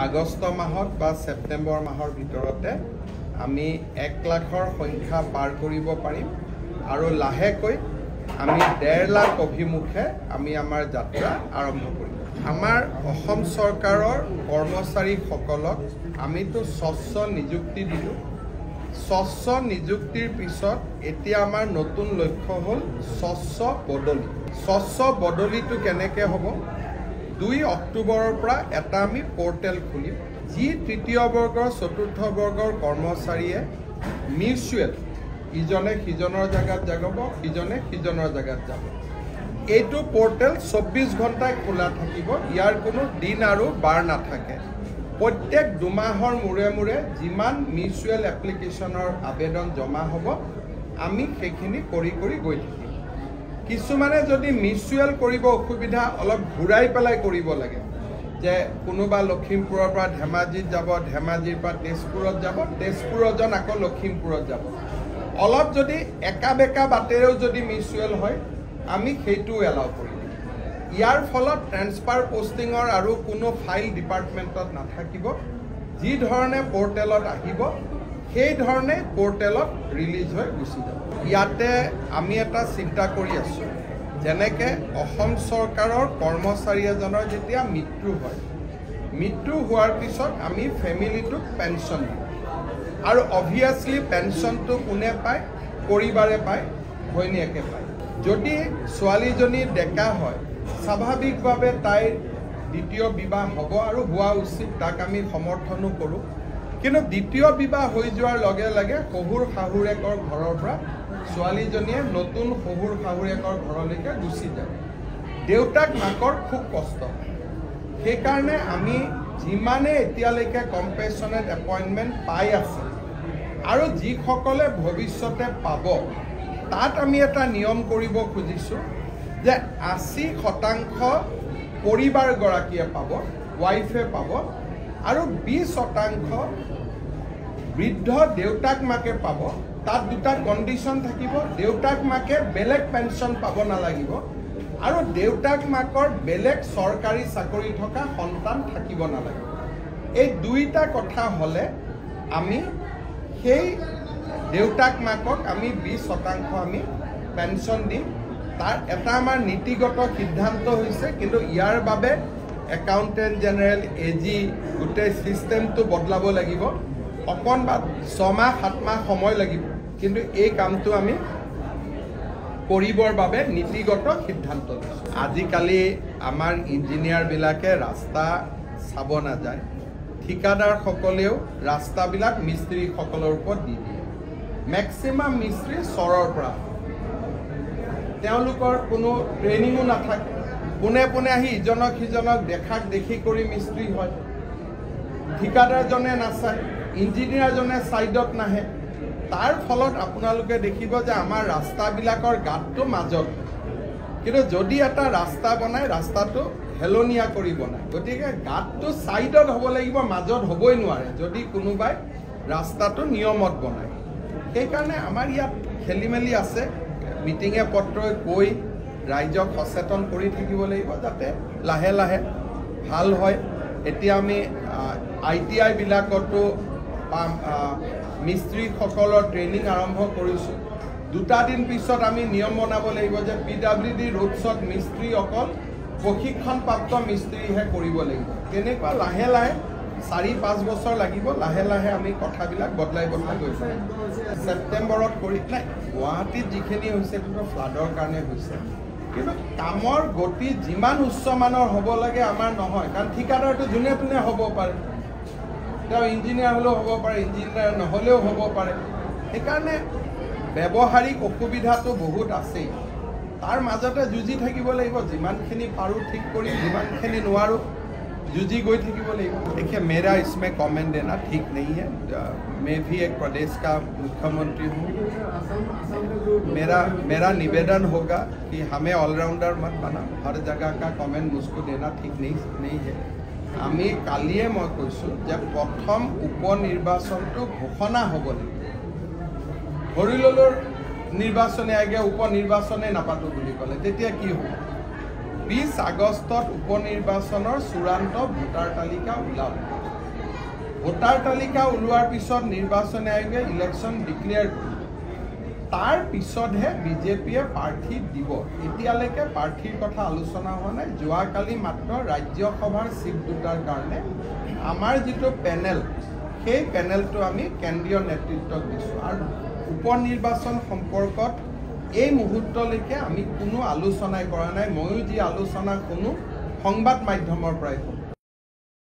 আগষ্ট মাহত বা সেপ্টেম্বৰ মাহৰ ভিতৰতে আমি 1 লাখৰ সংখ্যা পাৰ কৰিব পাৰিম আৰু লাহেকৈ আমি 1.5 লাখ অভিমুখে আমি আমাৰ যাত্ৰা আৰম্ভ কৰিম। আমাৰ অসম চৰকাৰৰ কৰ্মচাৰীসকলক আমিতো স্বচ্ছ নিযুক্তি দিলোঁ। স্বচ্ছ নিযুক্তিৰ পিছত এতিয়া আমাৰ নতুন লক্ষ্য হ'ল স্বচ্ছ বদলি। স্বচ্ছ বদলিটো কেনেকৈ হ'ব? 2 অক্টোবৰৰ পৰা এটা আমি পৰ্টেল খুলিম, যি তৃতীয় বৰ্গৰ চতুৰ্থ বৰ্গৰ কৰ্মচাৰীয়ে মিউচুৱেল ইজনে সিজনৰ জাগাত যাব, সিজনে সিজনৰ জাগাত যাব। এইটো পৰ্টেল 24 ঘণ্টাই খোলা থাকিব, ইয়াৰ কোনো দিন আৰু বাৰ নাথাকে। প্ৰত্যেক 2 মাহৰ মূৰে মূৰে যিমান মিউচুৱেল এপ্লিকেশ্যনৰ আবেদন জমা হ'ব আমি সেইখিনি কৰি গৈ থাকিম। কিছুমানে যদি মিউচুৱেল কৰিব অসুবিধা অলপ ঘূৰাই পেলাই কৰিব লাগে, যে কোনোবা লখিমপুৰৰ পৰা ধেমাজিত যাব, ধেমাজিৰ পৰা তেজপুৰত যাব, তেজপুৰজন আকৌ লখিমপুৰত যাব, অলপ যদি একা বেকা বাটেৰেও যদি মিউচুৱেল হয় আমি সেইটোও এলাউ কৰিম। ইয়াৰ ফলত ট্ৰেন্সফাৰ পোষ্টিঙৰ আৰু কোনো ফাইল ডিপাৰ্টমেণ্টত নাথাকিব। যি ধৰণে পৰ্টেলত আহিব সেই ধৰণে পৰ্টেলত ৰিলিজ হৈ গুচি যাব। ইয়াতে আমি এটা চিন্তা কৰি আছোঁ, যেনেকৈ অসম চৰকাৰৰ কৰ্মচাৰী এজনৰ যেতিয়া মৃত্যু হয়, মৃত্যু হোৱাৰ পিছত আমি ফেমিলিটোক পেঞ্চন দিওঁ আৰু অভিয়াছলি পেঞ্চনটো কোনে পায়? পৰিবাৰে পায়, ঘৈণীয়েকে পায়। যদি ছোৱালীজনী ডেকা হয় স্বাভাৱিকভাৱে তাইৰ দ্বিতীয় বিবাহ হ'ব আৰু হোৱা উচিত, তাক আমি সমৰ্থনো কৰোঁ। কিন্তু দ্বিতীয় বিবাহ হৈ যোৱাৰ লগে লগে শহুৰ শাহুৰেকৰ ঘৰৰ পৰা ছোৱালীজনীয়ে নতুন শহুৰ শাহুৰেকৰ ঘৰলৈকে গুচি যায়। দেউতাক মাকৰ খুব কষ্ট হয়। সেইকাৰণে আমি যিমানে এতিয়ালৈকে কম্পেশ্যনেট এপইণ্টমেণ্ট পাই আছে আৰু যিসকলে ভৱিষ্যতে পাব, তাত আমি এটা নিয়ম কৰিব খুজিছোঁ যে 80% পৰিবাৰগৰাকীয়ে পাব, ৱাইফে পাব, আৰু 20% বৃদ্ধ দেউতাক মাকে পাব। তাত 2টা কণ্ডিশ্যন থাকিব। দেউতাক মাকে বেলেগ পেঞ্চন পাব নালাগিব আৰু দেউতাক মাকৰ বেলেগ চৰকাৰী চাকৰি থকা সন্তান থাকিব নালাগিব। এই 2টা কথা হ'লে আমি সেই দেউতাক মাকক আমি 20% আমি পেঞ্চন দিম। তাৰ এটা আমাৰ নীতিগত সিদ্ধান্ত হৈছে, কিন্তু ইয়াৰ বাবে একাউণ্টেণ্ট জেনেৰেল, AG গোটেই ছিষ্টেমটো বদলাব লাগিব। অকণমান 6 মাহ 7 মাহ সময় লাগিব, কিন্তু এই কামটো আমি কৰিবৰ বাবে নীতিগত সিদ্ধান্ত লৈছোঁ। আজিকালি আমাৰ ইঞ্জিনিয়াৰবিলাকে ৰাস্তা চাব নাযায়, ঠিকাদাৰসকলেও ৰাস্তাবিলাক মিস্ত্ৰীসকলৰ ওপৰত দি দিয়ে। মেক্সিমাম মিস্ত্ৰী চৰৰ পৰা, তেওঁলোকৰ কোনো ট্ৰেইনিঙো নাথাকে। পোনে পোনে আহি ইজনক সিজনক দেখাক দেখি কৰি মিস্ত্ৰী হয়। ঠিকাদাৰজনে নাচায়, ইঞ্জিনিয়াৰজনে ছাইডত নাহে। তাৰ ফলত আপোনালোকে দেখিব যে আমাৰ ৰাস্তাবিলাকৰ গাঁতটো মাজত, কিন্তু যদি এটা ৰাস্তা বনায় ৰাস্তাটো হেলনীয়া কৰি বনায়। গতিকে গাঁতটো ছাইডত হ'ব লাগিব, মাজত হ'বই নোৱাৰে যদি কোনোবাই ৰাস্তাটো নিয়মত বনায়। সেইকাৰণে আমাৰ ইয়াত খেলি মেলি আছে। মিটিঙে পত্ৰই কৈ ৰাইজক সচেতন কৰি থাকিব লাগিব যাতে লাহে লাহে ভাল হয়। এতিয়া আমি ITI বিলাকতো মিস্ত্ৰীসকলৰ ট্ৰেইনিং আৰম্ভ কৰিছোঁ। 2টা দিন পিছত আমি নিয়ম বনাব লাগিব যে PWD ৰোডছত মিস্ত্ৰী অকল প্ৰশিক্ষণপ্ৰাপ্ত মিস্ত্ৰীহে কৰিব লাগিব। তেনেকুৱা লাহে লাহে 4-5 বছৰ লাগিব। লাহে লাহে আমি কথাবিলাক বদলাই গৈছোঁ। ছেপ্টেম্বৰত কৰি নাই, গুৱাহাটীত যিখিনি হৈছে কিন্তু ফ্লাডৰ কাৰণে হৈছে, কিন্তু কামৰ গতি যিমান উচ্চমানৰ হ'ব লাগে আমাৰ নহয়। কাৰণ ঠিকাদাৰটো যোনে তোনে হ'ব পাৰে, তেওঁ ইঞ্জিনিয়াৰ হ'লেও হ'ব পাৰে, ইঞ্জিনিয়াৰ নহ'লেও হ'ব পাৰে। সেইকাৰণে ব্যৱহাৰিক অসুবিধাটো বহুত আছেই। তাৰ মাজতে যুঁজি থাকিব লাগিব। যিমানখিনি পাৰোঁ ঠিক কৰি, যিমানখিনি নোৱাৰোঁ যুঁজি गई থাকিব লাগিব। देखिए, मेरा इसमें कमेंट देना ठीक नहीं है। मैं भी एक प्रदेश का मुख्यमंत्री हूँ। मेरा निवेदन होगा कि हमें ऑलराउंडर मत बना। हर जगह का कमेंट मुझको देना ठीक नहीं है। আমি কালিয়ে মই কৈছোঁ যে প্ৰথম উপনিৰ্বাচনটো ঘোষণা হ'ব লাগিব। ধৰি ল'লো নিৰ্বাচনে আগে উপনিৰ্বাচনে নাপাতো বুলি ক'লে, তেতিয়া কি হ'ব? 20 আগষ্টত উপনিৰ্বাচনৰ চূড়ান্ত ভোটাৰ তালিকা ওলাব ভোটাৰ তালিকা ওলোৱাৰ পিছত নিৰ্বাচন আয়োগে ইলেকশ্যন ডিক্লেয়াৰ কৰিব তাৰ পিছতহে বিজেপিয়ে প্ৰাৰ্থী দিব এতিয়ালৈকে প্ৰাৰ্থীৰ কথা আলোচনা হোৱা নাই যোৱাকালি মাত্ৰ ৰাজ্যসভাৰ চিট দুটাৰ কাৰণে আমাৰ যিটো পেনেল সেই পেনেলটো আমি কেন্দ্ৰীয় নেতৃত্বক দিছোঁ আৰু উপনিৰ্বাচন সম্পৰ্কত এই মুহূৰ্তলৈকে আমি কোনো আলোচনাই কৰা নাই ময়ো যি আলোচনা শুনো সংবাদ মাধ্যমৰ পৰাই শুনো